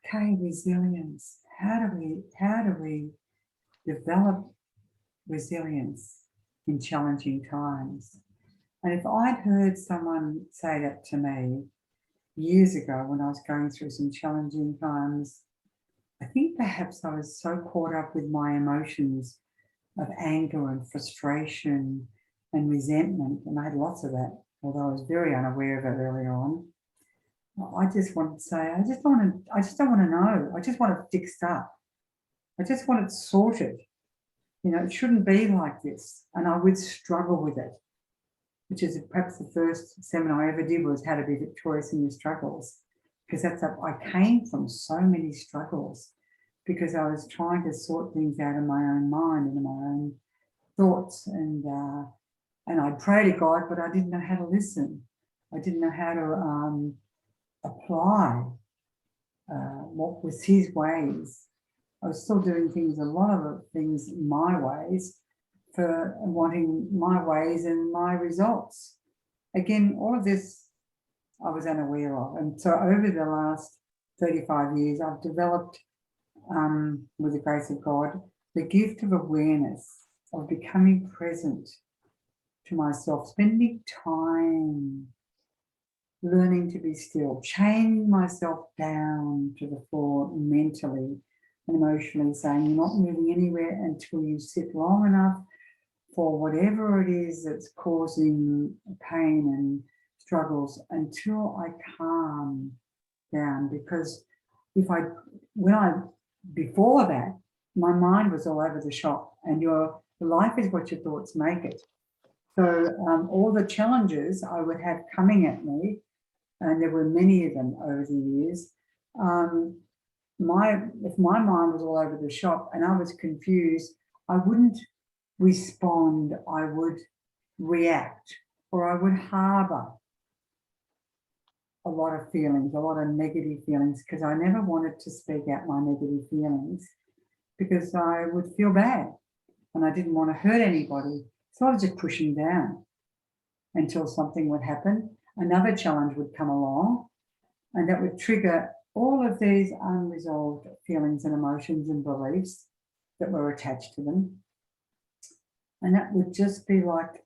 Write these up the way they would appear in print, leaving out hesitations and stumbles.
okay, resilience. How do we develop resilience in challenging times? And if I'd heard someone say that to me years ago when I was going through some challenging times, I think perhaps I was so caught up with my emotions of anger and frustration and resentment, and I had lots of that, although I was very unaware of it earlier on. I just want to say, I just don't want to know. I just want it fixed up. I just want it sorted. You know, it shouldn't be like this. And I would struggle with it, which is perhaps the first seminar I ever did was how to be victorious in your struggles. Because I came from so many struggles because I was trying to sort things out in my own mind and in my own thoughts. And I'd pray to God, but I didn't know how to listen. I didn't know how to apply what was his ways. I was still doing things, a lot of the things my ways, for wanting my ways and my results. Again, all of this I was unaware of. And so over the last 35 years, I've developed, with the grace of God, the gift of awareness, of becoming present to myself, spending time learning to be still, chaining myself down to the floor mentally and emotionally, saying you're not moving anywhere until you sit long enough for whatever it is that's causing pain and struggles, until I calm down. Because before that, my mind was all over the shop, and your life is what your thoughts make it. So all the challenges I would have coming at me, and there were many of them over the years, if my mind was all over the shop and I was confused, I wouldn't respond, I would react, or I would harbour a lot of feelings, a lot of negative feelings, because I never wanted to speak out my negative feelings because I would feel bad and I didn't want to hurt anybody. So I was just pushing down until something would happen. Another challenge would come along, and that would trigger all of these unresolved feelings and emotions and beliefs that were attached to them. And that would just be like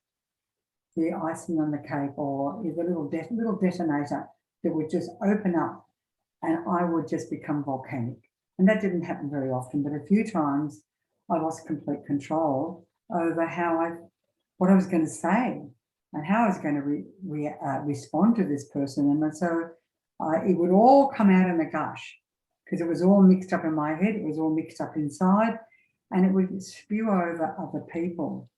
the icing on the cake, or the little detonator that would just open up, and I would just become volcanic. And that didn't happen very often, but a few times I lost complete control over what I was going to say and how I was going to respond to this person. And so it would all come out in a gush, because it was all mixed up in my head, it was all mixed up inside, and it would spew over other people.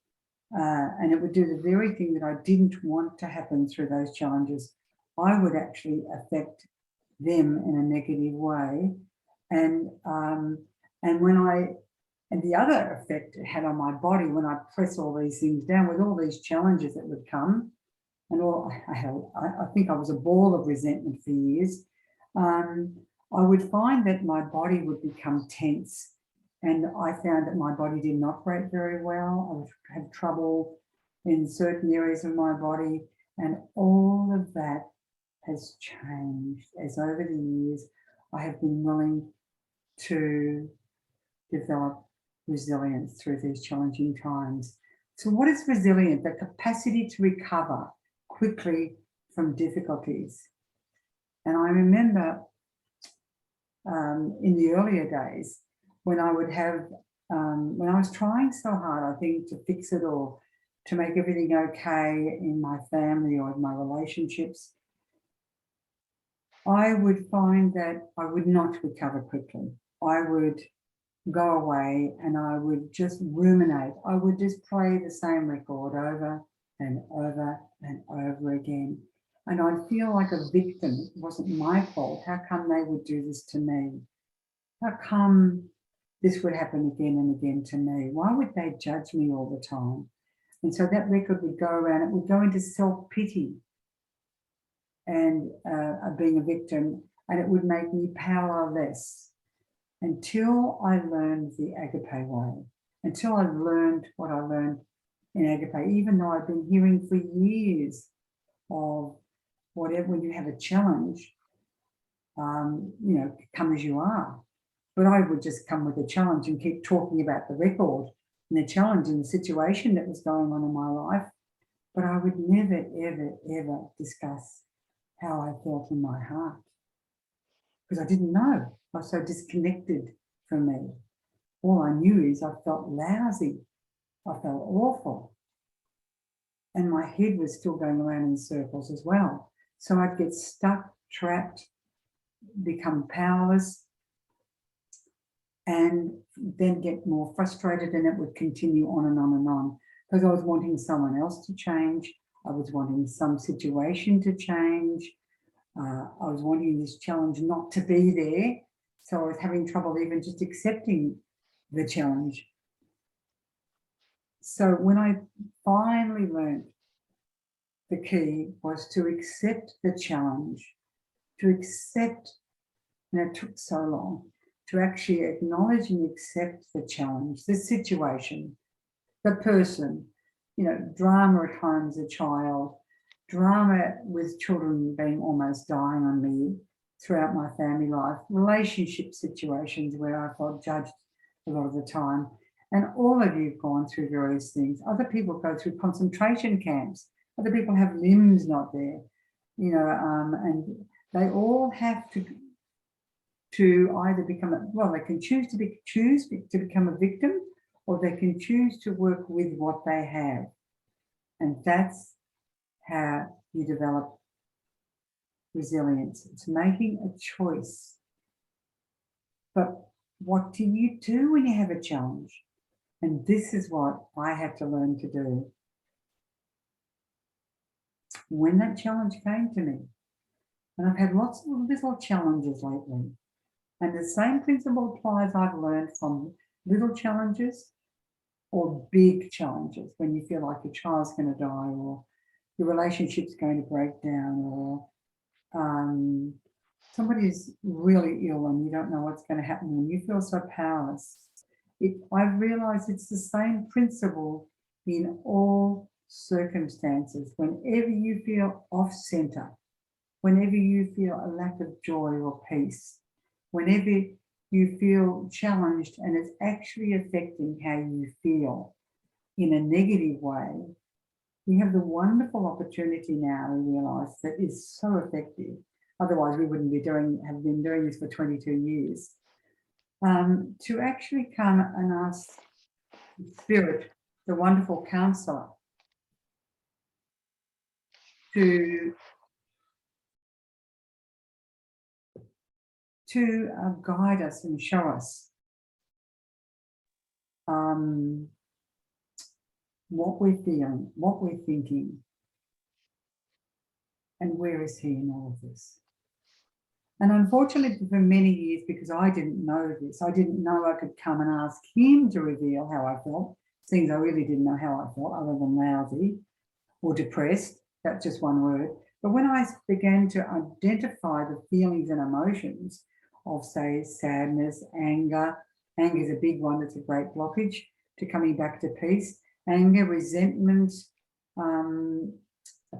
And it would do the very thing that I didn't want to happen through those challenges. I would actually affect them in a negative way. And the other effect it had on my body when I press all these things down, with all these challenges that would come, and I think I was a ball of resentment for years. I would find that my body would become tense, and I found that my body didn't operate very well. I would have trouble in certain areas of my body, and all of that has changed as over the years I have been willing to develop resilience through these challenging times. So what is resilience? The capacity to recover quickly from difficulties. And I remember in the earlier days when I would have, when I was trying so hard, I think, to fix it or to make everything okay in my family or in my relationships, I would find that I would not recover quickly. I would go away and I would just ruminate. I would just play the same record over and over and over again. And I'd feel like a victim. It wasn't my fault. How come they would do this to me? How come this would happen again and again to me? Why would they judge me all the time? And so that record would go around. It would go into self-pity and being a victim, and it would make me powerless. Until I learned the Agape way, until I learned what I learned in Agape, even though I've been hearing for years of whatever, when you have a challenge, come as you are. But I would just come with a challenge and keep talking about the record and the challenge and the situation that was going on in my life. But I would never, ever, ever discuss how I felt in my heart, because I didn't know. I was so disconnected from me. All I knew is I felt lousy. I felt awful. And my head was still going around in circles as well. So I'd get stuck, trapped, become powerless, and then get more frustrated, and it would continue on and on and on, because I was wanting someone else to change. I was wanting some situation to change. I was wanting this challenge not to be there. So I was having trouble even just accepting the challenge. So when I finally learned, the key was to accept the challenge, to accept, and it took so long, to actually acknowledge and accept the challenge, the situation, the person, drama at home as a child, drama with children being almost dying on me throughout my family life, relationship situations where I felt judged a lot of the time. And all of you have gone through various things. Other people go through concentration camps. Other people have limbs not there, and they all have to either they can choose to become a victim, or they can choose to work with what they have. And that's how you develop resilience. It's making a choice. But what do you do when you have a challenge? And this is what I had to learn to do. When that challenge came to me, and I've had lots of little challenges lately, and the same principle applies, I've learned, from little challenges or big challenges, when you feel like your child's going to die, or your relationship's going to break down, or somebody's really ill and you don't know what's going to happen, and you feel so powerless. I've realized it's the same principle in all circumstances. Whenever you feel off center, whenever you feel a lack of joy or peace, whenever you feel challenged and it's actually affecting how you feel in a negative way, we have the wonderful opportunity now, we realise, that is so effective. Otherwise, we wouldn't have been doing this for 22 years. To actually come and ask Spirit, the wonderful counsellor, to guide us and show us what we're feeling, what we're thinking, and where is He in all of this. And unfortunately, for many years, because I didn't know this, I didn't know I could come and ask Him to reveal how I felt, seeing I really didn't know how I felt, other than lousy or depressed. That's just one word. But when I began to identify the feelings and emotions of, say, sadness, anger is a big one, it's a great blockage to coming back to peace. Anger, resentment,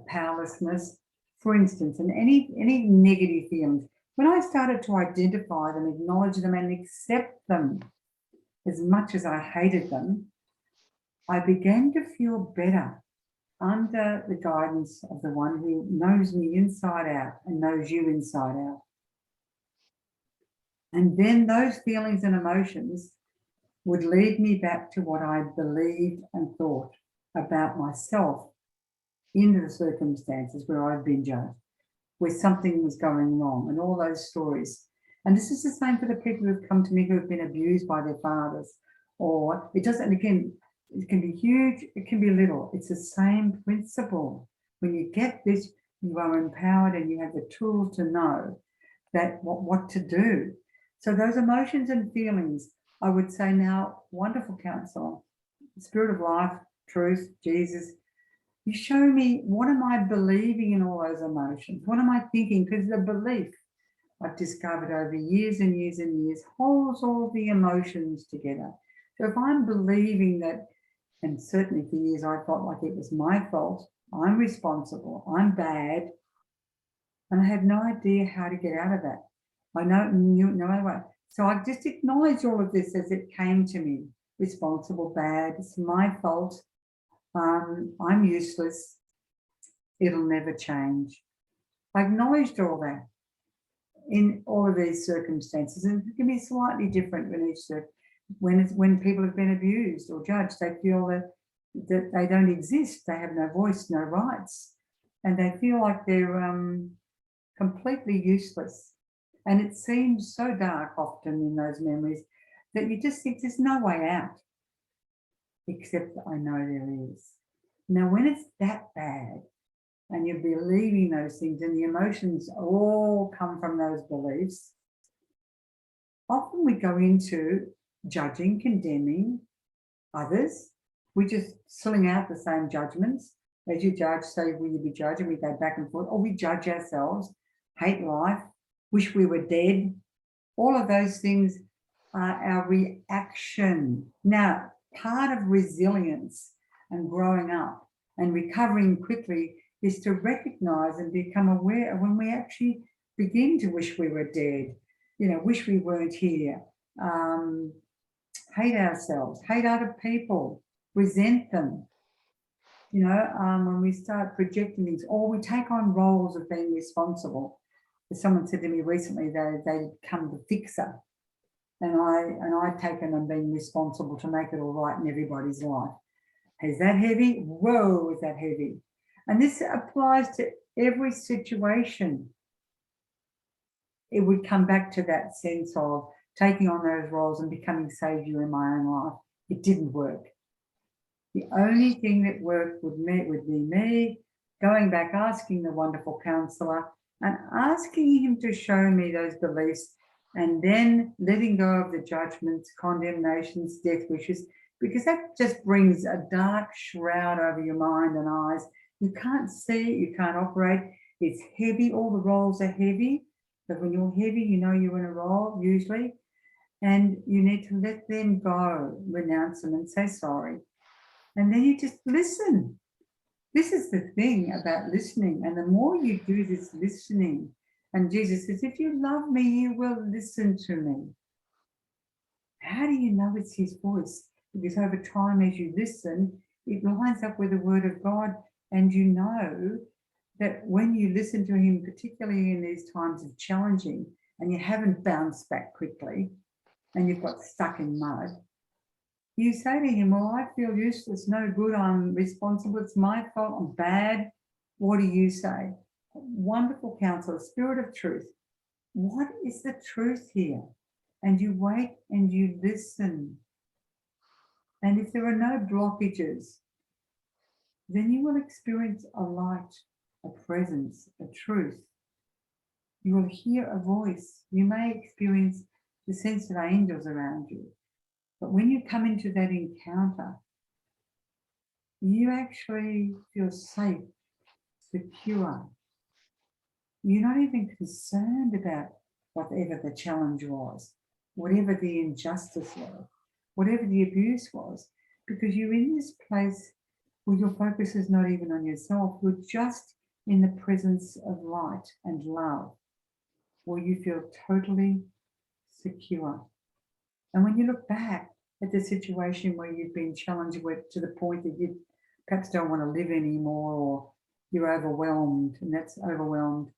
powerlessness, for instance, and any negative feelings. When I started to identify them, acknowledge them, and accept them, as much as I hated them, I began to feel better under the guidance of the one who knows me inside out and knows you inside out. And then those feelings and emotions would lead me back to what I believed and thought about myself in the circumstances where I've been judged, where something was going wrong, and all those stories. And this is the same for the people who've come to me who have been abused by their fathers. Or it doesn't, again, it can be huge, it can be little. It's the same principle. When you get this, you are empowered and you have the tools to know that what to do. So those emotions and feelings, I would say now, wonderful counsellor, Spirit of life, truth, Jesus, you show me, what am I believing in all those emotions? What am I thinking? Because the belief, I've discovered over years and years and years, holds all the emotions together. So if I'm believing that, and certainly for years I felt like it was my fault, I'm responsible, I'm bad, and I had no idea how to get out of that. I know, no other way. So I just acknowledge all of this as it came to me. Responsible, bad, it's my fault. I'm useless. It'll never change. I acknowledged all that in all of these circumstances, and it can be slightly different when people have been abused or judged. They feel that they don't exist. They have no voice, no rights, and they feel like they're completely useless. And it seems so dark often in those memories that you just think there's no way out, except I know there is. Now, when it's that bad and you're believing those things and the emotions all come from those beliefs, often we go into judging, condemning others. We just sling out the same judgments. As you judge, say, will you be judged? And we go back and forth, or we judge ourselves, hate life, wish we were dead. All of those things are our reaction. Now, part of resilience and growing up and recovering quickly is to recognize and become aware of when we actually begin to wish we were dead, wish we weren't here, hate ourselves, hate other people, resent them. When we start projecting things, or we take on roles of being responsible. Someone said to me recently they become the fixer, and I've taken on being responsible to make it all right in everybody's life. Is that heavy? Whoa, is that heavy? And this applies to every situation. It would come back to that sense of taking on those roles and becoming savior in my own life. It didn't work. The only thing that worked would be me going back, asking the wonderful counsellor and asking him to show me those beliefs, and then letting go of the judgments, condemnations, death wishes, because that just brings a dark shroud over your mind and eyes. You can't see it, you can't operate. It's heavy. All the roles are heavy. But when you're heavy, you're in a role usually, and you need to let them go, renounce them and say sorry. And then you just listen. This is the thing about listening. And the more you do this listening, and Jesus says, if you love me, you will listen to me. How do you know it's his voice? Because over time, as you listen, it lines up with the word of God. And you know that when you listen to him, particularly in these times of challenging, and you haven't bounced back quickly, and you've got stuck in mud, you say to him, well, I feel useless, no good, I'm responsible, it's my fault, I'm bad. What do you say? Wonderful counsellor, Spirit of truth. What is the truth here? And you wait and you listen. And if there are no blockages, then you will experience a light, a presence, a truth. You will hear a voice. You may experience the sense of angels around you. But when you come into that encounter, you actually feel safe, secure. You're not even concerned about whatever the challenge was, whatever the injustice was, whatever the abuse was, because you're in this place where your focus is not even on yourself. You're just in the presence of light and love, where you feel totally secure. And when you look back at the situation where you've been challenged with to the point that you perhaps don't want to live anymore, or you're overwhelmed, and that's overwhelmed,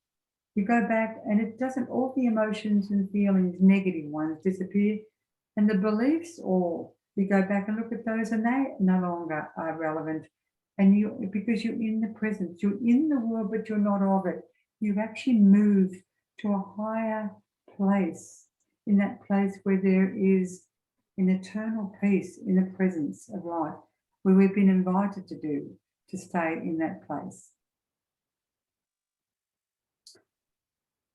you go back and it doesn't, all the emotions and feelings, negative ones, disappear, and the beliefs all, you go back and look at those and they no longer are relevant. And because you're in the present, you're in the world, but you're not of it. You've actually moved to a higher place, in that place where there is an eternal peace in the presence of life, where we've been invited to stay in that place.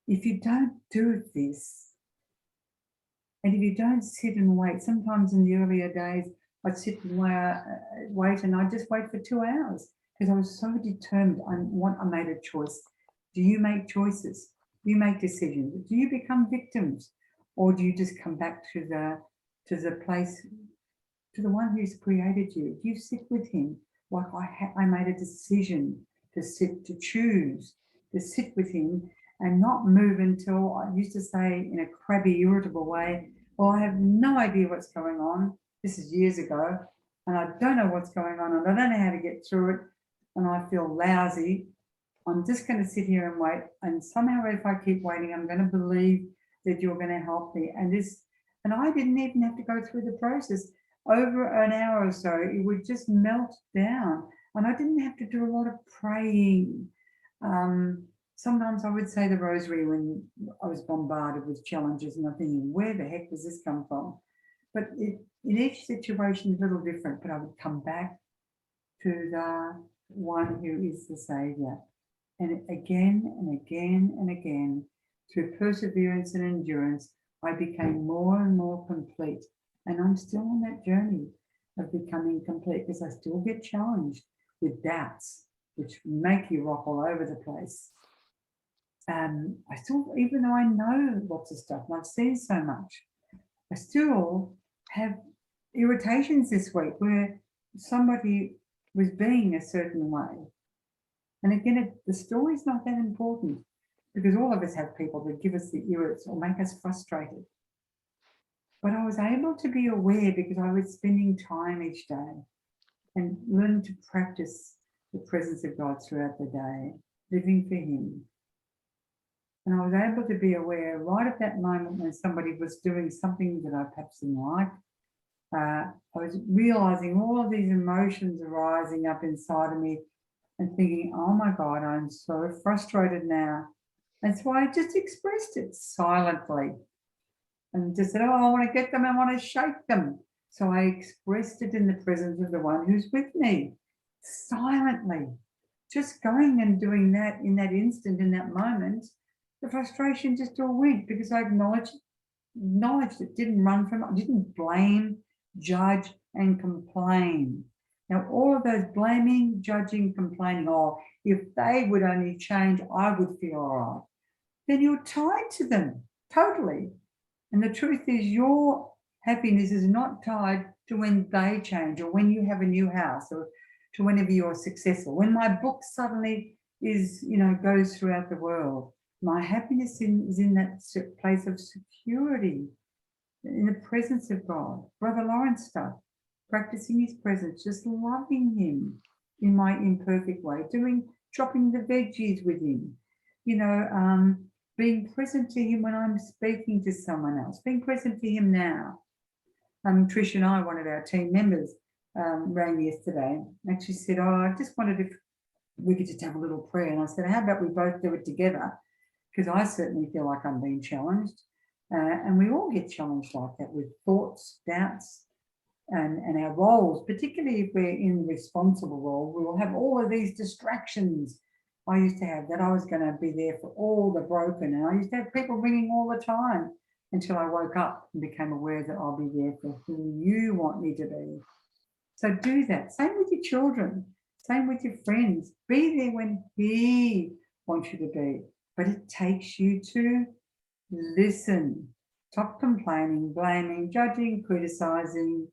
If you don't do this, and if you don't sit and wait, sometimes in the earlier days, I'd sit and wait, and I'd just wait for 2 hours because I was so determined. I made a choice. Do you make choices? Do you make decisions? Do you become victims? Or do you just come back to the place, to the one who's created you? Do you sit with him? Like I made a decision to choose to sit with him and not move until, I used to say in a crabby, irritable way, well, I have no idea what's going on. This is years ago, and I don't know what's going on, and I don't know how to get through it, and I feel lousy. I'm just going to sit here and wait, and somehow if I keep waiting, I'm going to believe that you're going to help me. And I didn't even have to go through the process. Over an hour or so, it would just melt down, and I didn't have to do a lot of praying. Sometimes I would say the rosary when I was bombarded with challenges, and I'm thinking, where the heck does this come from? But in each situation, it's a little different, but I would come back to the one who is the Saviour. And again and again and again, through perseverance and endurance, I became more and more complete. And I'm still on that journey of becoming complete, because I still get challenged with doubts, which make you rock all over the place. I still, even though I know lots of stuff and I've seen so much, I still have irritations this week where somebody was being a certain way. And again, the story's not that important, because all of us have people that give us the irrits or make us frustrated. But I was able to be aware because I was spending time each day and learning to practice the presence of God throughout the day, living for Him. And I was able to be aware right at that moment when somebody was doing something that I perhaps didn't like. I was realizing all of these emotions arising up inside of me and thinking, oh my God, I'm so frustrated now. And so I just expressed it silently and just said, oh, I want to get them, I want to shake them. So I expressed it in the presence of the one who's with me, silently. Just going and doing that in that instant, in that moment, the frustration just all went, because I acknowledged it, didn't run from it, I didn't blame, judge, and complain. Now, all of those blaming, judging, complaining, oh, if they would only change, I would feel all right. Then you're tied to them totally. And the truth is, your happiness is not tied to when they change or when you have a new house or to whenever you're successful. When my book suddenly is, goes throughout the world, my happiness is in that place of security, in the presence of God. Brother Lawrence stuff, practicing His presence, just loving Him in my imperfect way, chopping the veggies with Him, being present to Him when I'm speaking to someone else, being present to Him now. Trish and I, one of our team members, rang yesterday and she said, oh, I just wondered if we could just have a little prayer. And I said, how about we both do it together? Because I certainly feel like I'm being challenged. And we all get challenged like that with thoughts, doubts, and our roles, particularly if we're in the responsible role. We will have all of these distractions. I used to have that. I was going to be there for all the broken. And I used to have people ringing all the time until I woke up and became aware that I'll be there for who you want me to be. So do that. Same with your children. Same with your friends. Be there when He wants you to be. But it takes you to listen. Stop complaining, blaming, judging, criticizing,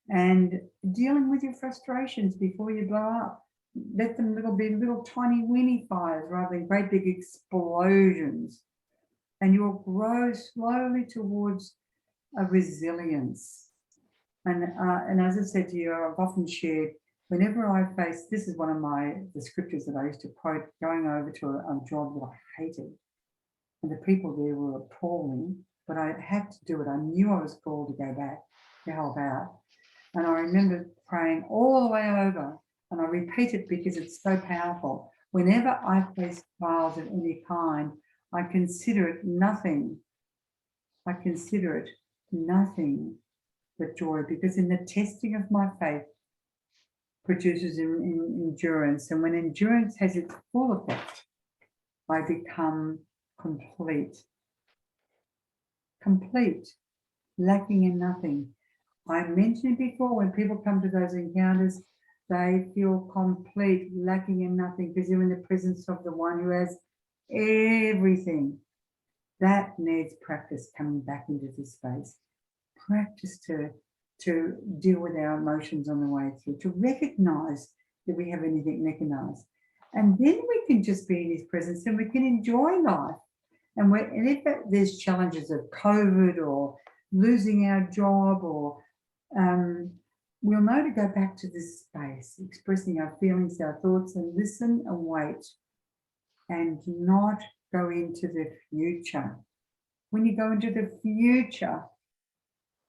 and dealing with your frustrations before you blow up. Let them be little tiny weeny fires rather than great big explosions. And you'll grow slowly towards a resilience. And as I said to you, I've often shared, whenever I face, this is one of the scriptures that I used to quote, going over to a job that I hated. And the people there were appalling, but I had to do it. I knew I was called to go back to help out. And I remember praying all the way over, and I repeat it because it's so powerful. Whenever I face trials of any kind, I consider it nothing. I consider it nothing but joy, because in the testing of my faith produces endurance. And when endurance has its full effect, I become complete, lacking in nothing. I mentioned before, when people come to those encounters, they feel complete, lacking in nothing, because they're in the presence of the one who has everything. That needs practice, coming back into this space. Practice to deal with our emotions on the way through, to recognize that we have anything recognized. And then we can just be in his presence and we can enjoy life. And if there's challenges of COVID or losing our job, or we'll know to go back to this space, expressing our feelings, our thoughts, and listen and wait, and not go into the future. When you go into the future,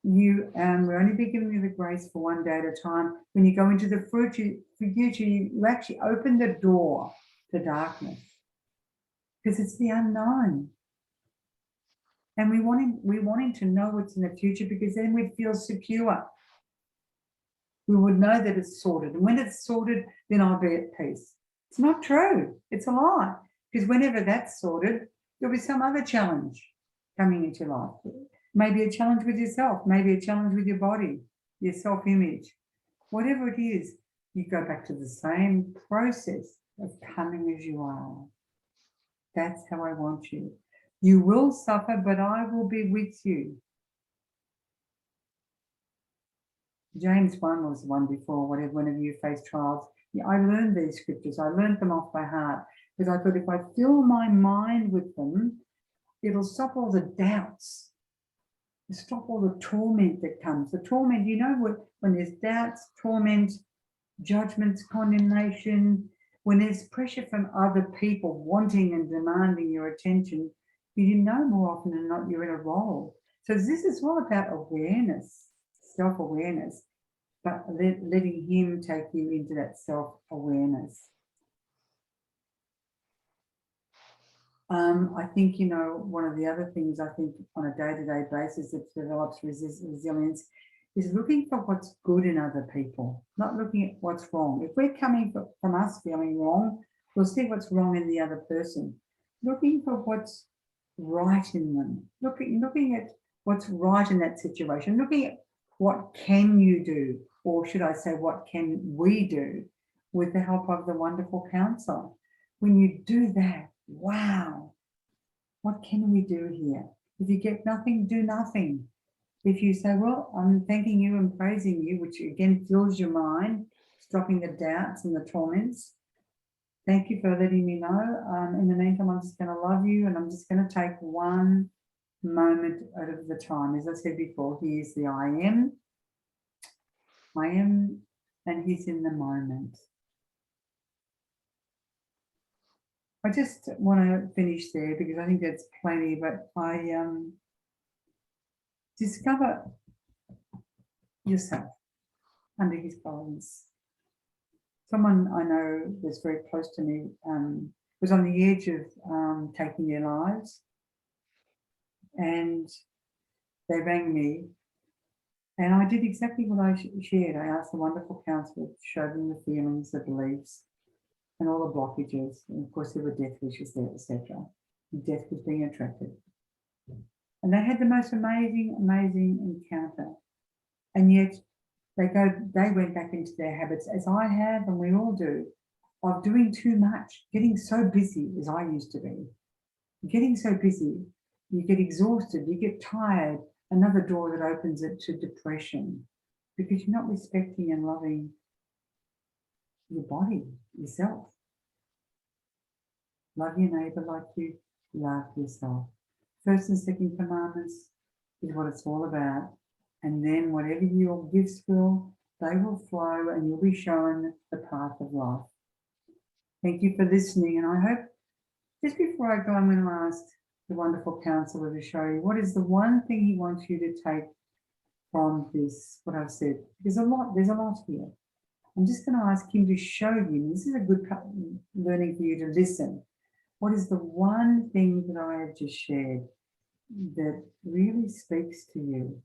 we'll only be giving you the grace for one day at a time. When you go into the future, you actually open the door to darkness, because it's the unknown. And we want him to know what's in the future, because then we'd feel secure. We would know that it's sorted. And when it's sorted, then I'll be at peace. It's not true. It's a lie. Because whenever that's sorted, there'll be some other challenge coming into life. Maybe a challenge with yourself, maybe a challenge with your body, your self-image. Whatever it is, you go back to the same process of coming as you are. That's how I want you. You will suffer, but I will be with you. James 1 was the one before, whenever you face trials. Yeah, I learned these scriptures. I learned them off by heart, because I thought if I fill my mind with them, it'll stop all the doubts. Stop all the torment that comes. The torment, when there's doubts, torment, judgments, condemnation, when there's pressure from other people wanting and demanding your attention, more often than not you're in a role. So this is all about awareness, self-awareness, but letting him take you into that self-awareness. I think, one of the other things I think on a day-to-day basis that develops resilience is looking for what's good in other people, not looking at what's wrong. If we're coming from us feeling wrong, we'll see what's wrong in the other person. Looking for what's right in them, looking at what's right in that situation, looking at what can you do, or should I say what can we do, with the help of the wonderful counsellor. When you do that, wow, what can we do here? If you get nothing, do nothing. If you say, well, I'm thanking you and praising you, which again fills your mind, stopping the doubts and the torments. Thank you for letting me know. In the meantime, I'm just going to love you, and I'm just going to take one moment out of the time. As I said before, he is the I am, and he's in the moment. I just want to finish there because I think that's plenty, but I discover yourself under his guidance. Someone I know was very close to me, was on the edge of taking their lives, and they rang me, and I did exactly what I shared. I asked the wonderful counsellor to show them the feelings, the beliefs, and all the blockages. And of course, there were death wishes there, etc. Death was being attracted. And they had the most amazing, amazing encounter. And yet they went back into their habits, as I have, and we all do, of doing too much, getting so busy as I used to be. Getting so busy, you get exhausted, you get tired, another door that opens it to depression, because you're not respecting and loving your body, yourself. Love your neighbour like you love yourself. First and second commandments is what it's all about. And then whatever your gifts will, they will flow, and you'll be shown the path of life. Thank you for listening. And I hope, just before I go, I'm going to ask the wonderful counsellor to show you what is the one thing he wants you to take from this, what I've said. There's a lot here. I'm just going to ask him to show you. This is a good learning for you to listen. What is the one thing that I have just shared that really speaks to you,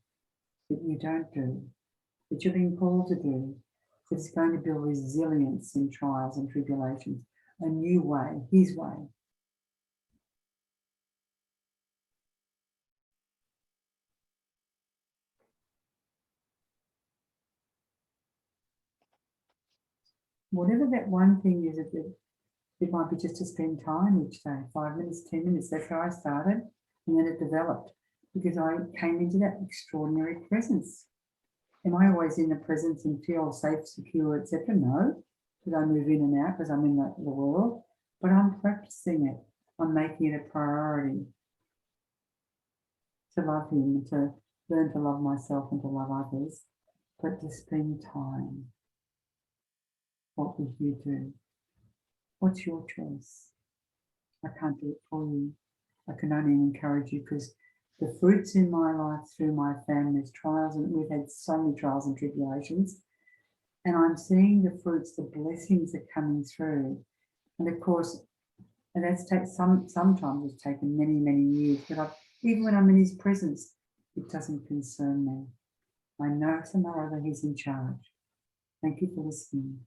that you don't do, that you're being called to do, that's going to build resilience in trials and tribulations, a new way, his way. Whatever that one thing is, it might be just to spend time each day, 5 minutes, 10 minutes. That's how I started, and then it developed because I came into that extraordinary presence. Am I always in the presence and feel safe, secure, etc.? No. Because I move in and out because I'm in the world, but I'm practicing it. I'm making it a priority to love him and to learn to love myself and to love others, but to spend time. What would you do? What's your choice? I can't do it for you. I can only encourage you, because the fruits in my life through my family's trials, and we've had so many trials and tribulations, and I'm seeing the fruits, the blessings are coming through. And of course, and sometimes it's taken many, many years, but even when I'm in his presence, it doesn't concern me. I know tomorrow that he's in charge. Thank you for listening.